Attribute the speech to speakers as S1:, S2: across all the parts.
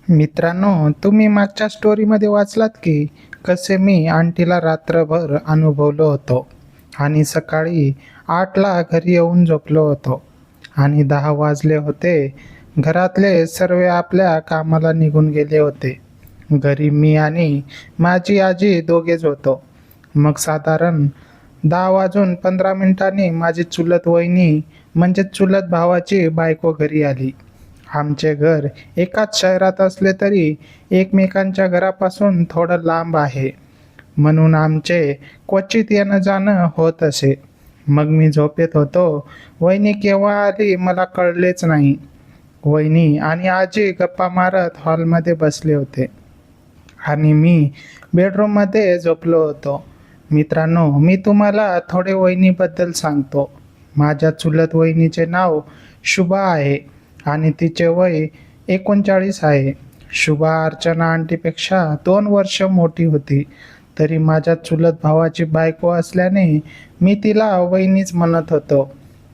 S1: मित्रांनो, तुम्ही मागच्या स्टोरीमध्ये वाचलात की कसे मी आंटीला रात्रभर अनुभवलो होतो आणि सकाळी 8ला घरी येऊन झोपलो होतो आणि 10 वाजले होते. घरातले सर्व आपल्या कामाला निघून गेले होते. घरी मी आणि माझी आजी दोघेच होतो. मग साधारण 10 वाजून 15 मिनिटांनी माझी चुलत वहिनी म्हणजे चुलत भावाची बायको घरी आली. आमचे घर एकाच शहरात असले तरी एकमेकांच्या घरापासून थोडं लांब आहे, म्हणून आमचे क्वचित येणं जाणं होत असे. मग मी झोपेत होतो. वहिनी केव्हा आली मला कळलेच नाही. वहिनी आणि आजी गप्पा मारत हॉलमध्ये बसले होते आणि मी बेडरूममध्ये झोपलो होतो. मित्रांनो, मी तुम्हाला थोडे वहिनीबद्दल सांगतो. माझ्या चुलत वहिनीचे नाव शुभा आहे आणि तिचे वय 39 आहे. शुभा अर्चना आंटीपेक्षा 2 वर्ष मोठी होती. तरी माझ्या चुलत भावाची बायको असल्याने मी तिला वहिनीच म्हणत होतो.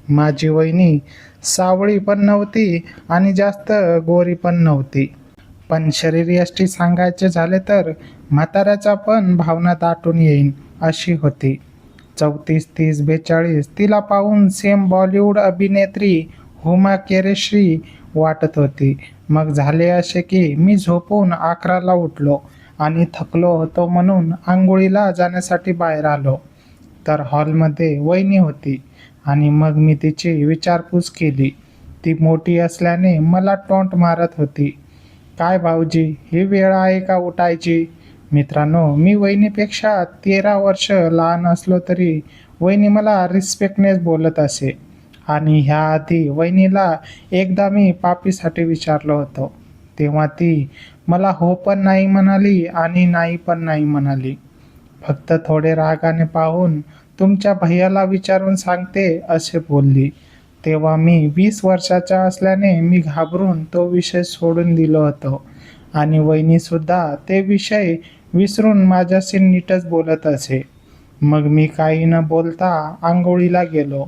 S1: माझी वहिनी सावळी पण नव्हती आणि जास्त गोरी पण नव्हती, पण शरीरयष्टी सांगायचे झाले तर म्हाताऱ्याचा पण भावना दाटून येईन अशी होती. 34, 30, 42 तिला पाहून सेम बॉलिवूड अभिनेत्री हुमा केरेश्री वाटत होती. मग झाले असे की मी झोपून 11ला उठलो आणि थकलो होतो म्हणून आंघोळीला जाण्यासाठी बाहेर आलो, तर हॉलमध्ये वहिनी होती आणि मग मी तिची विचारपूस केली. ती मोठी असल्याने मला टोंट मारत होती. काय भाऊजी, ही वेळ आहे का उठायची? मित्रांनो, मी वहिनीपेक्षा 13 वर्ष लहान असलो तरी वहिनी मला रिस्पेक्टनेच बोलत असे. आणि ह्याआधी वहिनीला एकदा मी पापीसाठी विचारलं होतं, तेव्हा ती मला हो पण नाही म्हणाली आणि नाही पण नाही म्हणाली. फक्त थोडे रागाने पाहून तुमच्या भैयाला विचारून सांगते असे बोलली. तेव्हा मी 20 वर्षाचा असल्याने मी घाबरून तो विषय सोडून दिलो होतो आणि वहिनीसुद्धा ते विषय विसरून माझ्याशी नीटच बोलत असे. मग मी काही न बोलता आंघोळीला गेलो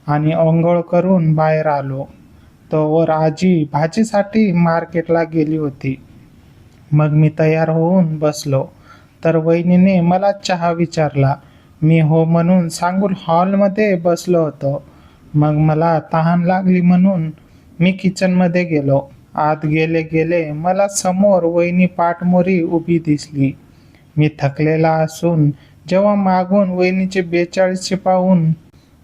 S1: आणि अंघोळ करून बाहेर आलो. तोवर आजी भाजीसाठी मार्केटला गेली होती. मग मी तयार होऊन बसलो, तर वहिनीने मला चहा विचारला. मी हो म्हणून सांगून हॉलमध्ये बसलो होतो. मग मला तहान लागली म्हणून मी किचनमध्ये गेलो. आत गेले गेले मला समोर वहिनी पाठमोरी उभी दिसली. मी थकलेला असून जेव्हा मागून वहिनीचे 42चे पाहून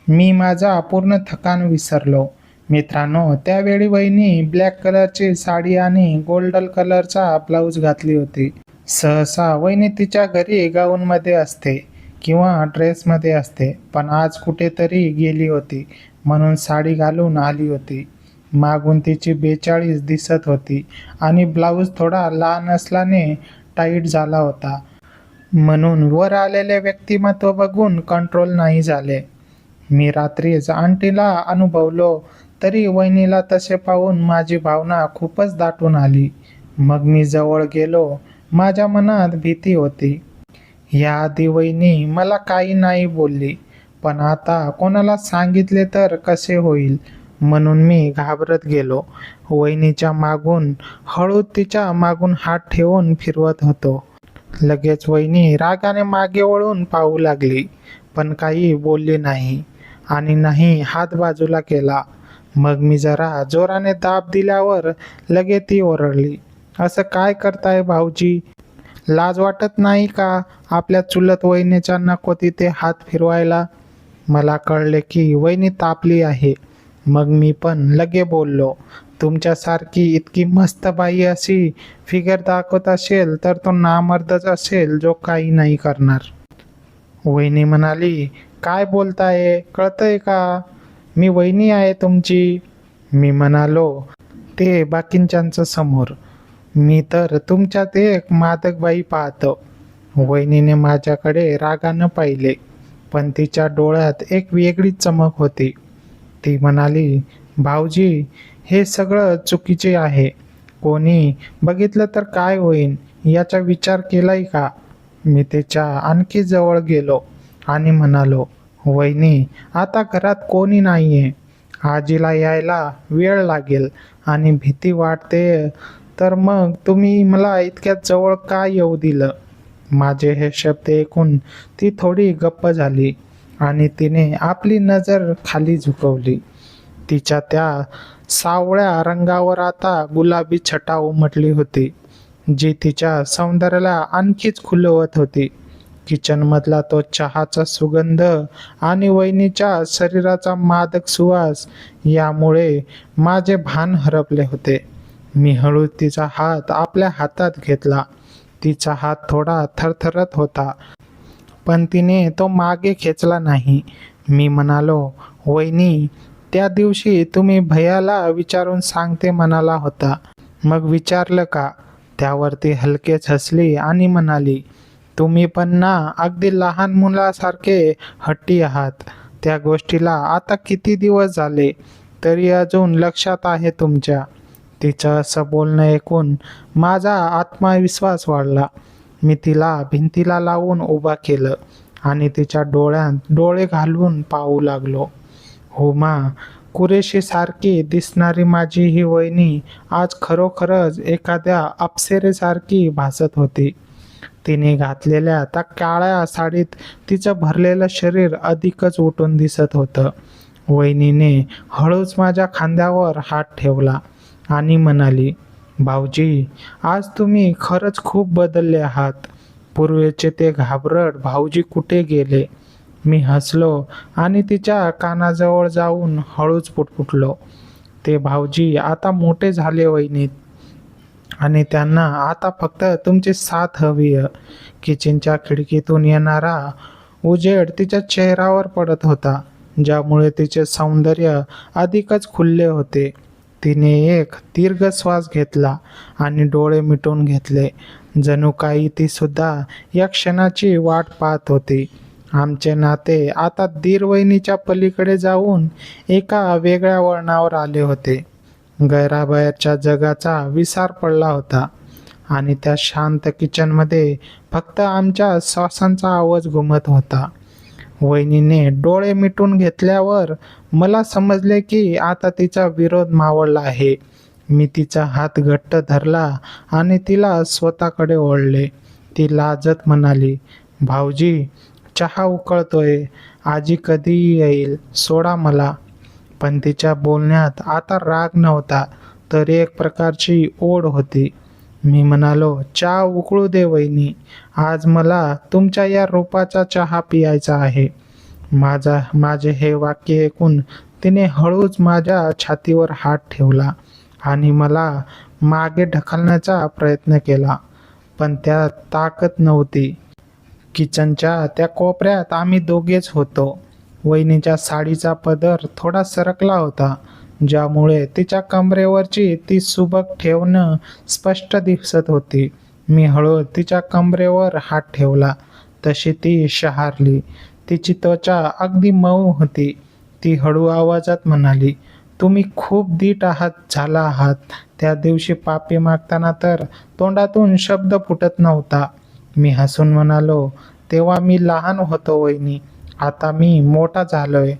S1: मी माझा पूर्ण थकान विसरलो. मित्रांनो, त्यावेळी वहिनी ब्लॅक कलरची साडी आणि गोल्डन कलरचा ब्लाऊज घातली होती. सहसा वहिनी तिच्या घरी गाऊनमध्ये असते किंवा ड्रेसमध्ये असते, पण आज कुठेतरी गेली होती म्हणून साडी घालून आली होती. मागून तिची 42 दिसत होती आणि ब्लाऊज थोडा लहान असल्याने टाईट झाला होता, म्हणून वर आलेले व्यक्तिमत्व बघून कंट्रोल नाही झाले. मी रात्रीच आंटीला अनुभवलो, तरी वहिनीला तसे पाहून माझी भावना खूपच दाटून आली. मग मी जवळ गेलो. माझ्या मनात भीती होती. याआधी वहिनी मला काही नाही बोलली, पण आता कोणाला सांगितले तर कसे होईल, म्हणून मी घाबरत गेलो. वहिनीच्या मागून हळूच तिच्या मागून हात ठेवून फिरवत होतो. लगेच वहिनी रागाने मागे वळून पाहू लागली, पण काही बोलली नाही आणि नाही हात बाजूला केला. मग मी जरा जोराने दाब दिल्यावर लगेच ती ओरडली, असं काय करताय भाऊजी? लाज वाटत नाही का आपल्या चुलत वहिनीच्या नको तिथे हात फिरवायला? मला कळले की वहिनी तापली आहे. मग मी पण लगे बोललो, तुमच्यासारखी इतकी मस्त बाई अशी फिगर दाखवत असेल तर तो नामर्दच असेल जो काही नाही करणार. वहिनी म्हणाली, काय बोलताय, कळतंय का? मी वहिनी आहे तुमची. मी म्हणालो, ते बाकींच्याच समोर. मी तर तुमच्यात एक मादक बाई पाहतो. वहिनीने माझ्याकडे रागानं पाहिले, पण तिच्या डोळ्यात एक वेगळीच चमक होती. ती म्हणाली, भाऊजी, हे सगळं चुकीचे आहे. कोणी बघितलं तर काय होईल याचा विचार केलाय का? मी तिच्या आणखी जवळ गेलो आणि म्हणालो, वहिनी, आता घरात कोणी नाहीये. आजीला यायला वेळ लागेल आणि भीती वाटते तर मग तुम्ही मला इतक्यात जवळ का येऊ दिलं? माझे हे शब्द ऐकून ती थोडी गप्प झाली आणि तिने आपली नजर खाली झुकवली. तिच्या त्या सावळ्या रंगावर आता गुलाबी छटा उमटली होती, जी तिच्या सौंदर्याला आणखीच खुलवत होती. किचनमधला तो चहाचा सुगंध आणि वहिनीच्या शरीराचा मादक सुवास यामुळे माझे भान हरपले होते. मी हळूच तिचा हात आपल्या हातात घेतला. तिचा हात थोडा थरथरत होता, पण तिने तो मागे खेचला नाही. मी म्हणालो, "वहिनी, त्या दिवशी तुम्ही भैयाला विचारून सांगते म्हणाला होता, मग विचारलं का?" त्यावर ती हलकेच हसली आणि म्हणाली, "तुम्ही पण ना अगदी लहान मुलासारखे हट्टी आहात. त्या गोष्टीला आता किती दिवस झाले, तरी अजून लक्षात आहे तुमच्या." तिचं असं बोलणं ऐकून माझा आत्मविश्वास वाढला. मी तिला भिंतीला लावून उभा केलं आणि तिच्या डोळ्यात डोळे घालून पाहू लागलो. हुमा कुरेशीसारखी दिसणारी माझी ही वहिनी आज खरोखरच एखाद्या अप्सरेसारखी भासत होती. तिने घातलेल्या त्या काळ्या साडीत तिचं भरलेलं शरीर अधिकच उठून दिसत होतं. वहिनीने हळूच माझ्या खांद्यावर हात ठेवला आणि म्हणाली, "भाऊजी, आज तुम्ही खरंच खूप बदलले आहात. पूर्वीचे ते घाबरट भाऊजी कुठे गेले?" मी हसलो आणि तिच्या कानाजवळ जाऊन हळूच पुटपुटलो, "ते भाऊजी आता मोठे झाले वहिनी, आणि त्यांना आता फक्त तुमची साथ हवी आहे." किचनच्या खिडकीतून येणारा उजेड तिच्या चेहऱ्यावर पडत होता, ज्यामुळे तिचे सौंदर्य अधिकच खुलले होते. तिने एक दीर्घ श्वास घेतला आणि डोळे मिटून घेतले, जणू काही ती सुद्धा या क्षणाची वाट पाहत होती. आमचे नाते आता दीर-वहिनीच्या पलीकडे जाऊन एका वेगळ्या वळणावर आले होते. घराबाहेरच्या जगाचा विसार पडला होता आणि त्या शांत किचनमध्ये फक्त आमच्या श्वासांचा आवाज घुमत होता. वहिनीने डोळे मिटून घेतल्यावर मला समजले की आता तिचा विरोध मावळला आहे. मी तिचा हात घट्ट धरला आणि तिला स्वतःकडे ओढले. ती लाजत म्हणाली, "भाऊजी, चहा उकळतोय. आजी कधीही येईल, सोडा मला." पण तिच्या बोलण्यात आता राग नव्हता, तर एक प्रकारची ओढ होती. मी म्हणालो, "चहा उकळू दे वहिनी. आज मला तुमच्या या रूपाचा चहा पियायचा आहे." माझे हे वाक्य ऐकून तिने हळूच माझ्या छातीवर हात ठेवला आणि मला मागे ढकलण्याचा प्रयत्न केला, पण त्यात ताकद नव्हती. किचनच्या त्या कोपऱ्यात आम्ही दोघेच होतो. वहिनीच्या साडीचा पदर थोडा सरकला होता, ज्यामुळे तिच्या कमरेवरची ती सुबक ठेवणं स्पष्ट दिसत होती. मी हळूच तिच्या कमरेवर हात ठेवला, तशी ती शहारली. तिची त्वचा अगदी मऊ होती. ती हळू आवाजात म्हणाली, "तुम्ही खूप धीट झाला आहात. त्या दिवशी पापी मागताना तर तोंडातून शब्द फुटत नव्हता." मी हसून म्हणालो, "तेव्हा मी लहान होतो वहिनी. आता मी मोठा झालोय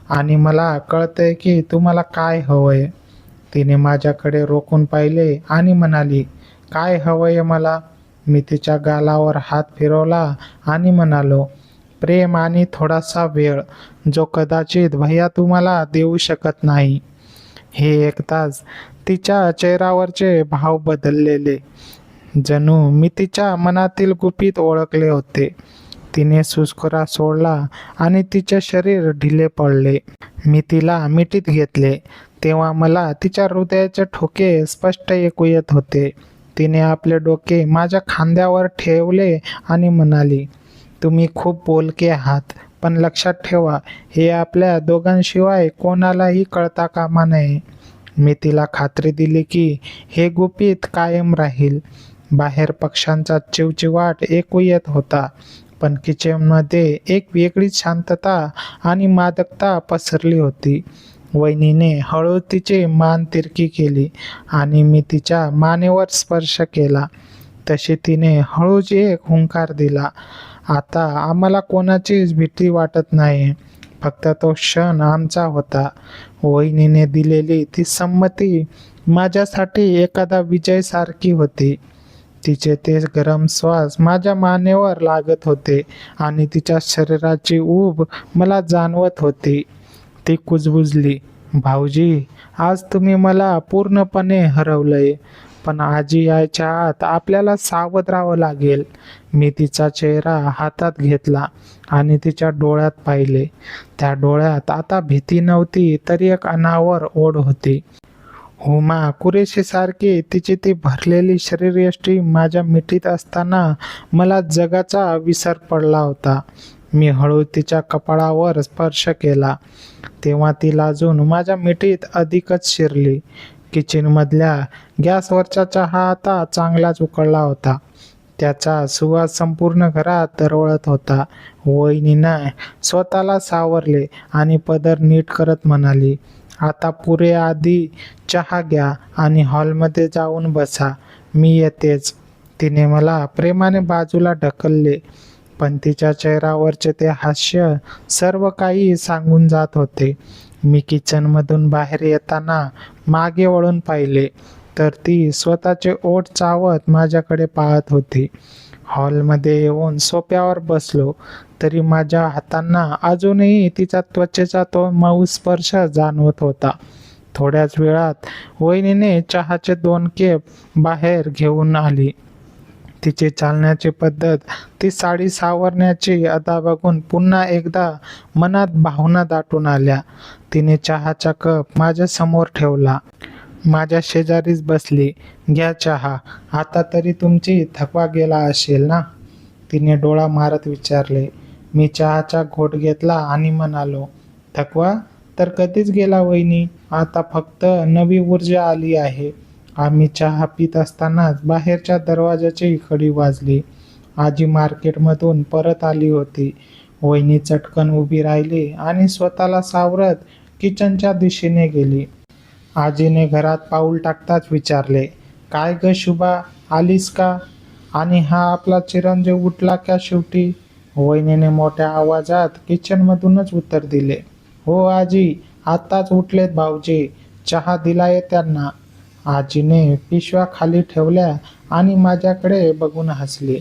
S1: आणि मला कळतंय की तुम्हाला काय हवंय." तिने माझ्याकडे रोखून पाहिले आणि म्हणाली, "काय हवंय मला?" मी तिच्या गालावर हात फिरवला आणि म्हणालो, "प्रेम आणि थोडासा वेळ, जो कदाचित भैया तुम्हाला देऊ शकत नाही." हे ऐकताच तिच्या चेहऱ्यावरचे भाव बदललेले, जणू मी तिच्या मनातील गुपित ओळखले होते. तिने सुस्कुरा सोडला आणि तिचे शरीर ढिले पडले. मी तिला मिठीत घेतले, तेव्हा मला तिच्या हृदयाचे ठोके स्पष्ट ऐकू येत होते. तिने आपले डोके माझ्या खांद्यावर ठेवले आणि म्हणाली, "तुम्ही खूप बोलके आहात, पण लक्षात ठेवा, हे आपल्या दोघांशिवाय कोणालाही कळता कामा नये." मी तिला खात्री दिली की हे गुपित कायम राहील. बाहेर पक्ष्यांचा चिवचिवाट ऐकू येत होता, पण किचनमध्ये एक वेगळीच शांतता आणि मादकता पसरली होती. वहिनीने हळूच तिची मान तिरकी केली आणि मी तिच्या मानेवर स्पर्श केला. तशी तिने हळूच एक हुंकार दिला. आता आम्हाला कोणाचीच भीती वाटत नाही, फक्त तो क्षण आमचा होता. वहिनीने दिलेली ती संमती माझ्यासाठी एखादा विजय होती. तिचे ते गरम श्वास माझ्या मानेवर लागत होते आणि तिच्या शरीराची ऊब मला जाणवत होती. ती कुजबुजली, भाऊजी, आज तुम्ही मला पूर्णपणे हरवलंय. पण आजी यायच्या आत आपल्याला सावध राहावं लागेल. मी तिचा चेहरा हातात घेतला आणि तिच्या डोळ्यात पाहिले. त्या डोळ्यात आता भीती नव्हती, तरी एक अनावर ओढ होती. हुमा कुरेशीसारखी तिची ती भरलेली शरीरयष्टी माझ्या मिठीत असताना मला जगाचा विसर पडला होता. मी हळू तिच्या कपाळावर स्पर्श केला, तेव्हा ती लाजून माझ्या मिठीत अधिकच शिरली. किचनमधल्या गॅसवरचा चहा आता चांगलाच उकळला होता. त्याचा सुवास संपूर्ण घरात दरवळत होता. वहिनीनं स्वतःला सावरले आणि पदर नीट करत म्हणाली, आता पुरे आधी चहा घ्या आणि हॉलमध्ये जाऊन बसा, मी येतेच. तिने मला प्रेमाने बाजूला ढकलले, पण तिच्या चेहऱ्यावरचे ते हास्य सर्व काही सांगून जात होते. मी किचनमधून बाहेर येताना मागे वळून पाहिले, तर ती स्वतःचे ओठ चावत माझ्याकडे पाहत होती. हॉलमध्ये येऊन सोफ्यावर बसलो, तरी माझ्या हातांना अजूनही तिचा त्वचेचा तो मऊ स्पर्श जाणवत होता. थोड्याच वेळात वहिनीने चहाचे 2 कप बाहेर घेऊन आली. तिची चालण्याची पद्धत, ती साडी सावरण्याची अदा बघून पुन्हा एकदा मनात भावना दाटून आल्या. तिने चहाचा कप माझ्या समोर ठेवला. माझ्या शेजारीच बसली. घ्या चहा, आता तरी तुमची थकवा गेला असेल ना? तिने डोळा मारत विचारले. मी चहाचा घोट घेतला आणि म्हणालो, थकवा तर कधीच गेला वहिनी, आता फक्त नवी ऊर्जा आली आहे. आम्ही चहा पित असतानाच बाहेरच्या दरवाजाची कडी वाजली. आजी मार्केटमधून परत आली होती. वहिनी चटकन उभी राहिली आणि स्वतःला सावरत किचनच्या दिशेने गेली. आजीने घरात पाऊल टाकताच विचारले, काय ग शुभा, आलीस का? आणि हा आपला चिरंजीव उठला का शेवटी? वहिनीने मोठ्या आवाजात किचनमधूनच उत्तर दिले, हो आजी, आत्ताच उठलेत भाऊजी, चहा दिलाय त्यांना. आजीने पिशव्या खाली ठेवल्या आणि माझ्याकडे बघून हसली.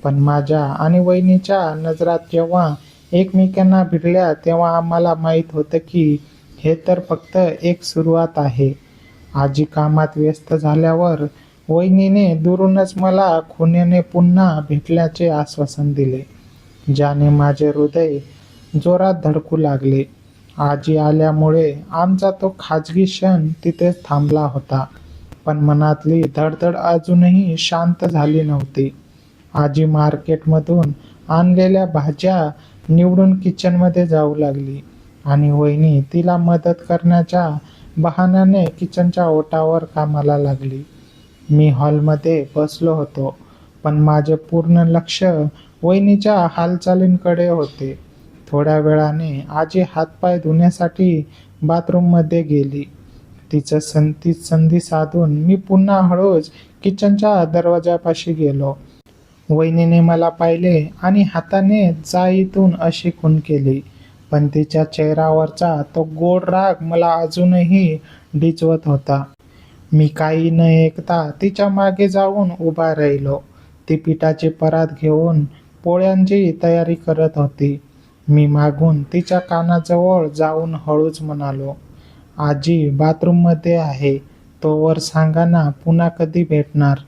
S1: पण माझ्या आणि वहिनीच्या नजरात जेव्हा एकमेकांना भिडल्या, तेव्हा आम्हाला माहीत होतं की हे तर फक्त एक सुरुवात आहे. आजी कामात व्यस्त झाल्यावर वहिनीने दुरूनच मला खुन्याने पुन्हा भेटल्याचे आश्वासन दिले, ज्याने माझे हृदय जोरात धडकू लागले. आजी आल्यामुळे आमचा तो खाजगी क्षण तिथेच थांबला होता, पण मनातली धडधड अजूनही शांत झाली नव्हती. आजी मार्केटमधून आणलेल्या भाज्या निवडून किचनमध्ये जाऊ लागली आणि वहिनी तिला मदत करण्याच्या बहाण्याने किचनच्या ओटावर कामाला लागली. मी हॉलमध्ये बसलो होतो, पण माझे पूर्ण लक्ष वहिनीच्या हालचालींकडे होते. थोड्या वेळाने आजी हातपाय धुण्यासाठी बाथरूममध्ये गेली. ती संधी साधून मी पुन्हा हळूच किचनच्या दरवाजापाशी गेलो. वहिनीने मला पाहिले आणि हाताने जाईतून अशी खूण केली, पण तिच्या चेहऱ्यावरचा तो गोड राग मला अजूनही डिचवत होता. मी काही न ऐकता तिच्या मागे जाऊन उभा राहिलो. ती पिठाचे परात घेऊन पोळ्यांची तयारी करत होती. मी मागून तिच्या कानाजवळ जाऊन हळूच म्हणालो, आजी बाथरूममध्ये आहे, तोवर सांगा ना पुन्हा कधी भेटणार?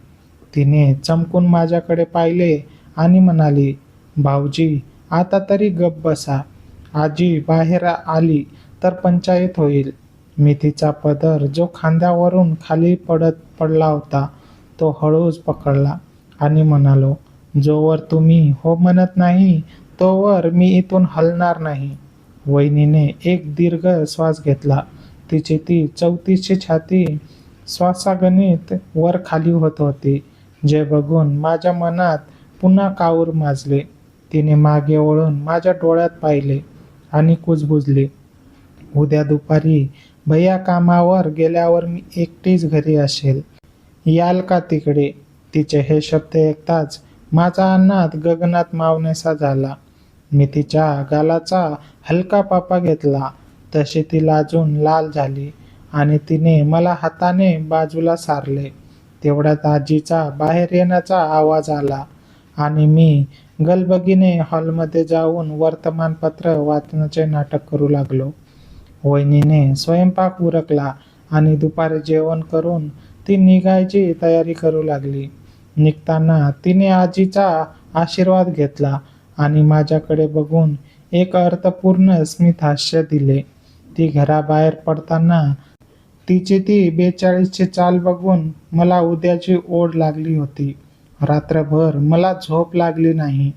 S1: तिने चमकून माझ्याकडे पाहिले आणि म्हणाली, भाऊजी, आता तरी गप्प बसा. आजी बाहेर आली तर पंचायत होईल. मी तिचा पदर, जो खांद्यावरून खाली पडला होता, तो हळूच पकडला आणि म्हणालो, जोवर तुम्ही हो म्हणत नाही, तोवर मी इथून हलणार नाही. वहिनीने एक दीर्घ श्वास घेतला. तिची ती 34ची छाती श्वासागणित वर खाली होत होती, जे बघून माझ्या मनात पुन्हा काऊर माजले. तिने मागे वळून माझ्या डोळ्यात पाहिले आणि कुजबुजली, उद्या दुपारी भैया कामावर गेल्यावर मी एकटीच घरी असेल, याल का तिकडे? तिचे हे शब्द ऐकताच माझा अन्नात गगनात मावनेसा झाला. मी तिच्या गालाचा हलका पापा घेतला, तशी ती लाजून लाल झाली आणि तिने मला हाताने बाजूला सारले. तेवढ्यात आजीचा बाहेर येण्याचा आवाज आला आणि मी गलबगीने हॉलमध्ये जाऊन वर्तमानपत्र वाचण्याचे नाटक करू लागलो. वहिनीने स्वयंपाक उरकला आणि दुपारी जेवण करून ती निघायची तयारी करू लागली. निघताना तिने आजीचा आशीर्वाद घेतला आणि माझ्याकडे बघून एक अर्थपूर्ण स्मितहास्य दिले. ती घराबाहेर पडताना तिची ती 42ची चाल बघून मला उद्याची ओढ लागली होती. रात्रभर मला झोप लागली नाही.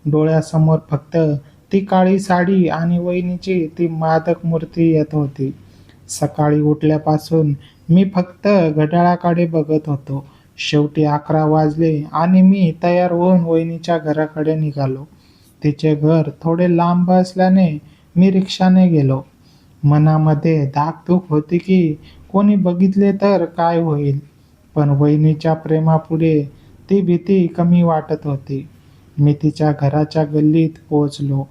S1: डोळ्यासमोर फक्त ती काळी साडी आणि वहिनीची ती मादक मूर्ती येत होती. सकाळी उठल्यापासून मी फक्त घड्याळाकडे बघत होतो. शेवटी 11 वाजले आणि मी तयार होऊन वहिनीच्या घराकडे निघालो. तिचे घर थोडे लांब असल्याने मी रिक्षाने गेलो. मनामध्ये धाकधूक होती की कोणी बघितले तर काय होईल, पण वहिनीच्या प्रेमापुढे ती भीती कमी वाटत होती. मी तिच्या घराच्या गल्लीत पोहोचलो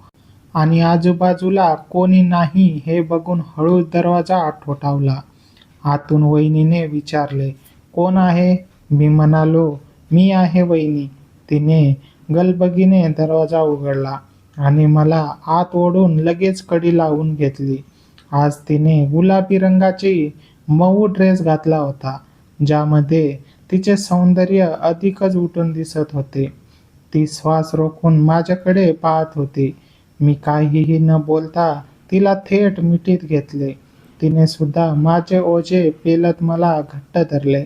S1: आणि आजूबाजूला कोणी नाही हे बघून हळूच दरवाजा ठोठावला. आतून वहिनीने विचारले, "कोण आहे?" मी म्हणालो, "मी आहे वहिनी." तिने गलबगीने दरवाजा उघडला आणि मला आत ओढून लगेच कडी लावून घेतली. आज तिने गुलाबी रंगाची मऊ ड्रेस घातला होता, ज्यामध्ये तिचे सौंदर्य अधिकच उठून दिसत होते. ती श्वास रोखून माझ्याकडे पाहत होती. मी काहीही न बोलता तिला थेट मिठीत घेतले. तिने सुद्धा माझे ओझे पेलत मला घट्ट धरले.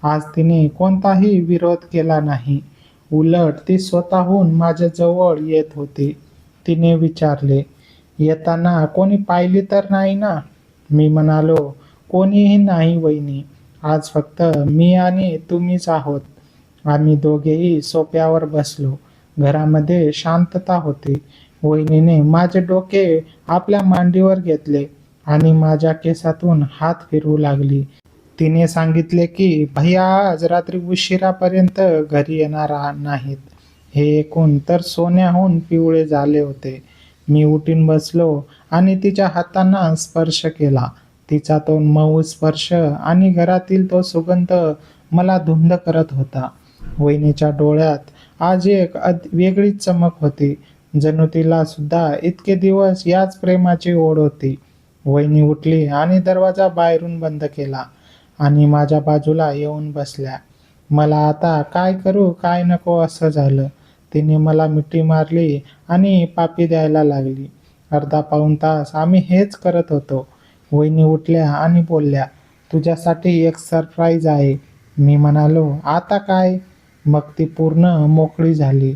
S1: आज तिने कोणताही विरोध केला नाही. उलट ती स्वतःहून माझ्या जवळ येत होती. तिने विचारले, "येताना कोणी पाहिली तर नाही ना?" मी म्हणालो, "कोणीही नाही वहिनी. आज फक्त मी आणि तुम्हीच आहोत." आम्ही दोघेही सोफ्यावर बसलो. घरामध्ये शांतता होती. वहिनीने माझे डोके आपल्या मांडीवर घेतले आणि माझ्या केसातून हात फिरवू लागली. तिने सांगितले की भैया आज रात्री उशिरापर्यंत घरी येणार नाहीत. हे ऐकून तर सोन्याहून पिवळे झाले होते. मी उठून बसलो आणि तिच्या हातांना स्पर्श केला. तिचा तो मऊ स्पर्श आणि घरातील तो सुगंध मला धुंद करत होता. वहिनीच्या डोळ्यात आज एक वेगळीच चमक होती. जणू तिला सुद्धा इतके दिवस याच प्रेमाची ओढ होती. वहिनी उठली आणि दरवाजा बाहेरून बंद केला आणि माझ्या बाजूला येऊन बसल्या. मला आता काय करू काय नको असं झालं. तिने मला मिठी मारली आणि पापी द्यायला लागली. अर्धा पाऊण तास आम्ही हेच करत होतो. वहिनी उठल्या आणि बोलल्या, "तुझ्यासाठी एक सरप्राईज आहे." मी म्हणालो, "आता काय?" मग ती पूर्ण मोकळी झाली.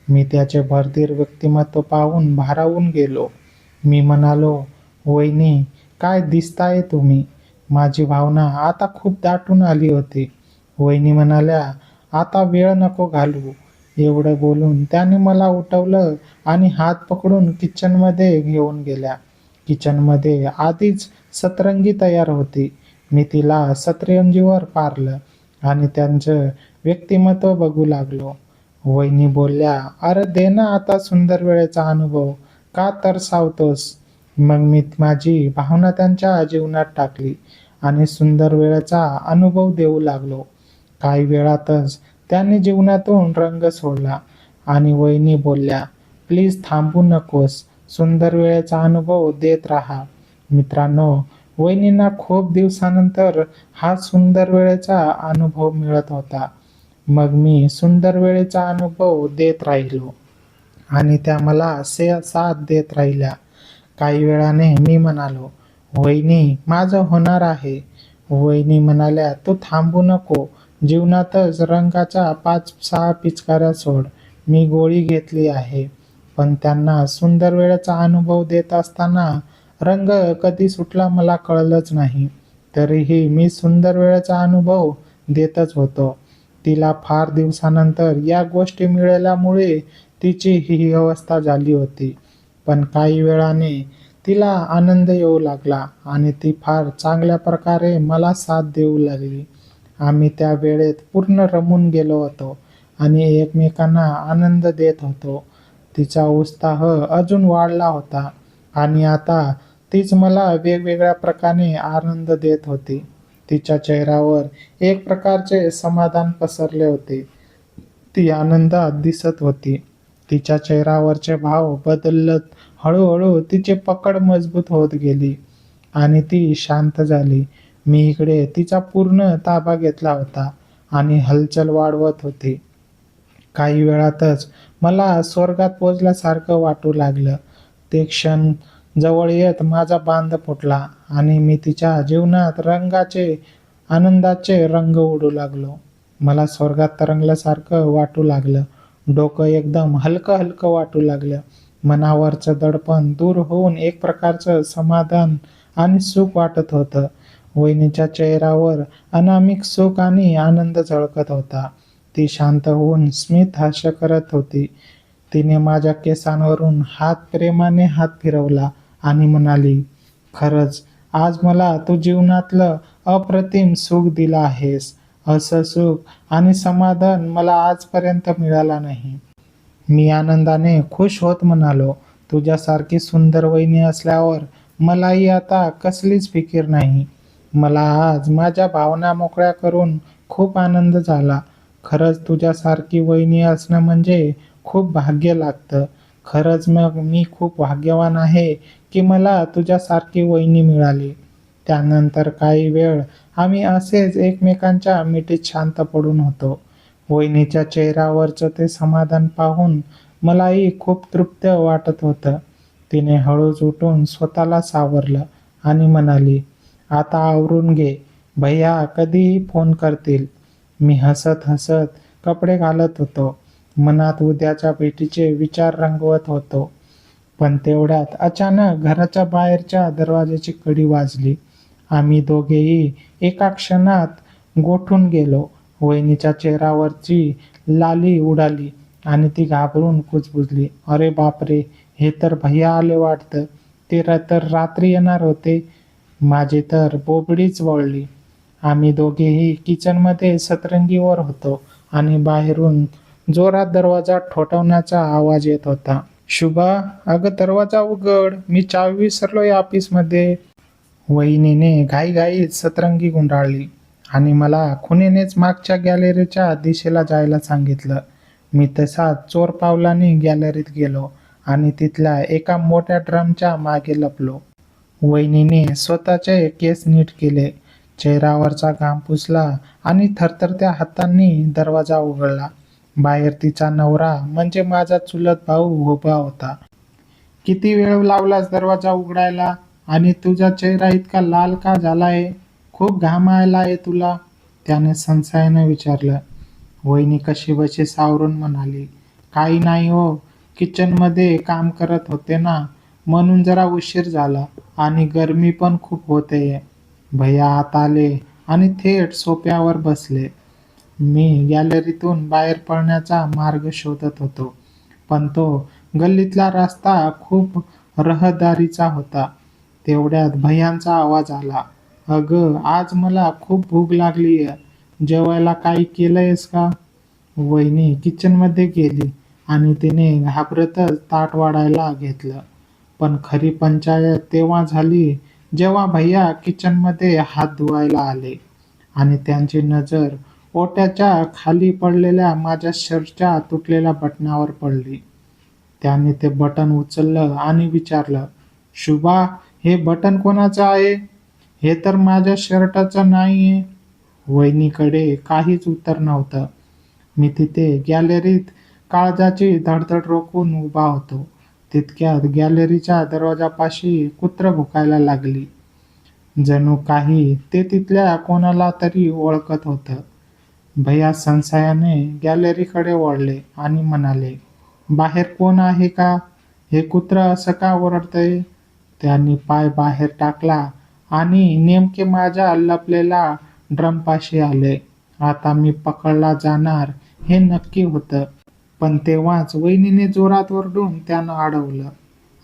S1: मी त्याचे भरतीर व्यक्तिमत्व पाहून भारावून गेलो. मी म्हणालो, "वहिनी, काय दिसताय तुम्ही." माझी भावना आता खूप दाटून आली होती. वहिनी म्हणाल्या, "आता वेळ नको घालवू." एवढं बोलून त्याने मला उठवलं आणि हात पकडून किचनमध्ये घेऊन गेल्या. किचनमध्ये आधीच सतरंजी तयार होती. मी तिला सतरंजीवर पारलं आणि त्यांचं व्यक्तिमत्व बघू लागलो. वहिनी बोलल्या, "अरे दे ना आता सुंदर वेळेचा अनुभव, का तरसावतोस?" मग मी माझी भावना त्यांच्या जीवनात टाकली आणि सुंदर वेळेचा अनुभव देऊ लागलो. काही वेळातच त्यांनी जीवनातून रंग सोडला आणि वहिनी बोलल्या, "प्लीज थांबू नकोस, सुंदर वेळेचा अनुभव देत राहा." मित्रांनो, वहिनींना खूप दिवसानंतर हा सुंदर वेळेचा अनुभव मिळत होता. मग मी सुंदर वेळेचा अनुभव देत राहिलो आणि त्या मला साथ देत राहिल्या. काही वेळाने मी म्हणालो, "वहिनी, माझं होणार आहे." वहिनी म्हणाल्या, "तू थांबू नको. जीवनातच रंगाच्या 5-6 पिचकाऱ्या सोड." मी गोळी घेतली आहे. पण त्यांना सुंदर वेळेचा अनुभव देत असताना रंग कधी सुटला मला कळलंच नाही. तरीही मी सुंदर वेळेचा अनुभव देतच होतो. तिला फार दिवसानंतर या गोष्टी मिळाल्यामुळे तिची ही अवस्था झाली होती. पण काही वेळाने तिला आनंद येऊ लागला आणि ती फार चांगल्या प्रकारे मला साथ देऊ लागली. आम्ही त्या वेळेत पूर्ण रमून गेलो होतो आणि एकमेकांना आनंद देत होतो. तिचा उत्साह अजून वाढला होता आणि आता तीच मला वेगवेगळ्या प्रकारे आनंद देत होती. तिच्या चेहऱ्यावर एक प्रकारचे समाधान पसरले होते. ती आनंदात दिसत होती. तिच्या चेहऱ्यावरचे भाव बदलत हळूहळू तिची पकड मजबूत होत गेली आणि ती शांत झाली. मी इकडे तिचा पूर्ण ताबा घेतला होता आणि हलचल वाढवत होती. काही वेळातच मला स्वर्गात पोचल्यासारखं वाटू लागलं. ते क्षण जवळ येत माझा बांध फुटला आणि मी तिच्या जीवनात आनंदाचे रंग उडू लागलो. मला स्वर्गात तरंगल्यासारखं वाटू लागलं. डोकं एकदम हलकं हलकं वाटू लागलं. मनावरचं दडपण दूर होऊन एक प्रकारचं समाधान आणि सुख वाटत होतं. वहिनीच्या चेहऱ्यावर अनामिक सुख आणि आनंद झळकत होता. ती शांत होऊन स्मित हास्य करत होती. तिने माझ्या केसांवरून प्रेमाने हात फिरवला आणि म्हणाली, "खरंच आज मला तू जीवनातलं अप्रतिम सुख दिलं आहेस. असं सुख आणि समाधान मला आजपर्यंत मिळाला नाही." मी आनंदाने खुश होत म्हणालो, "तुझ्यासारखी सुंदर वहिनी असल्यावर मलाही आता कसलीच फिकीर नाही." मला आज माझ्या भावना मोकळ्या करून खूप आनंद झाला. खरंच तुझ्यासारखी वहिनी असणं म्हणजे खूप भाग्य लागतं. खरंच मग मी खूप भाग्यवान आहे की मला तुझ्यासारखी वहिनी मिळाली. त्यानंतर काही वेळ आम्ही असेच एकमेकांच्या मिठीत शांत पडून होतो. वहिनीच्या चेहऱ्यावरचं ते समाधान पाहून मलाही खूप तृप्त वाटत होतं. तिने हळूच उठून स्वतःला सावरलं आणि म्हणाली, "आता आवरून घे. भैया कधीही फोन करतील." मी हसत हसत कपडे घालत होतो. मनात उद्याच्या भेटीचे विचार रंगवत होतो. पण तेवढ्यात अचानक घराच्या बाहेरच्या दरवाजाची कडी वाजली. आम्ही दोघेही एका क्षणात गोठून गेलो. वहिनीच्या चेहऱ्यावरची लाली उडाली आणि ती घाबरून कुजबुजली. "अरे बापरे, हे तर भैया आले वाटतं. ते तर रात्री येणार होते." माझी तर बोबडीच वळली. आम्ही दोघेही किचनमध्ये सतरंजीवर होतो आणि बाहेरून जोरात दरवाजा ठोठावण्याचा आवाज येत होता. "शुभा, अगं दरवाजा उघड. मी चावी विसरलोय ऑफिसमध्ये." वहिनीने घाईघाईत सतरंजी गुंडाळली आणि मला खुणेनेच मागच्या गॅलरीच्या दिशेला जायला सांगितलं. मी तसाच चोर पावलाने गॅलरीत गेलो आणि तिथल्या एका मोठ्या ड्रमच्या मागे लपलो. वहिनीने स्वतःचे केस नीट केले, चेहऱ्यावरचा घाम पुसला आणि थरथरत्या हातांनी दरवाजा उघडला. बाहेर तिचा नवरा म्हणजे माझा चुलत भाऊ उभा होता. "किती वेळ लावलास दरवाजा उघडायला? आणि तुझा चेहरा इतका लाल का झालाय? खूप घाम आलाय तुला?" त्याने संशयाने विचारलं. वहिनी कशीबशी सावरून म्हणाली, "काही नाही हो, किचनमध्ये काम करत होते ना, म्हणून जरा उशीर झाला आणि गरमी पण खूप होतेय." भैया आत आले आणि थेट सोफ्यावर बसले. मी गॅलरीतून बाहेर पडण्याचा मार्ग शोधत होतो, पण तो गल्लीतला रस्ता खूप रहदारीचा होता. तेवढ्यात भैयांचा आवाज आला, "अगं, आज मला खूप भूक लागलीय. जेवायला काही केलंयस का?" वहिनी किचनमध्ये गेली आणि तिने घाबरतच ताट वाढायला घेतलं. पण खरी पंचायत तेव्हा झाली जेव्हा भैया किचनमध्ये हात धुवायला आले आणि त्यांची नजर ओट्याच्या खाली पडलेल्या माझ्या शर्टच्या तुटलेल्या बटनावर पडली. त्याने ते बटन उचललं आणि विचारलं, "शुभा, हे बटन कोणाचं आहे? हे तर माझ्या शर्टाचं नाहीये." वहिनीकडे काहीच उत्तर नव्हतं. मी तिथे गॅलरीत काळजाची धडधड रोखून उभा होतो. तितक्यात गॅलरीच्या दरवाजापाशी कुत्रं भुकायला लागली. जणू काही ते तिथल्या कोणाला तरी ओळखत होतं. भैया संशयाने गॅलरीकडे वळले आणि म्हणाले, "बाहेर कोण आहे का? हे कुत्रं असं का ओरडतंय?" त्यांनी पाय बाहेर टाकला आणि नेमके माझ्या लपलेल्या ड्रमपाशी आले. आता मी पकडला जाणार हे नक्की होतं. पण तेव्हाच वहिनीने जोरात ओरडून त्यांना अडवलं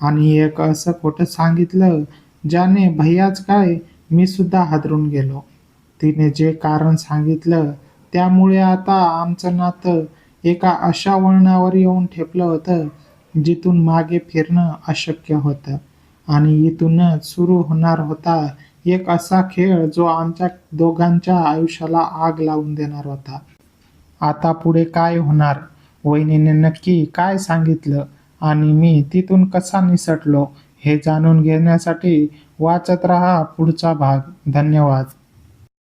S1: आणि एक असं खोटं सांगितलं ज्याने भैयाच काय, मी सुद्धा हादरून गेलो. तिने जे कारण सांगितलं त्यामुळे आता आमचं नातं एका अशा वळणावर येऊन ठेपलं होतं जिथून मागे फिरणं अशक्य होतं. आणि इथूनच सुरू होणार होता एक असा खेळ जो आमच्या दोघांच्या आयुष्याला आग लावून देणार होता. आता पुढे काय होणार? वहिनीने नक्की काय सांगितलं आणि मी तिथून कसा निसटलो हे जाणून घेण्यासाठी वाचत रहा पुढचा भाग. धन्यवाद.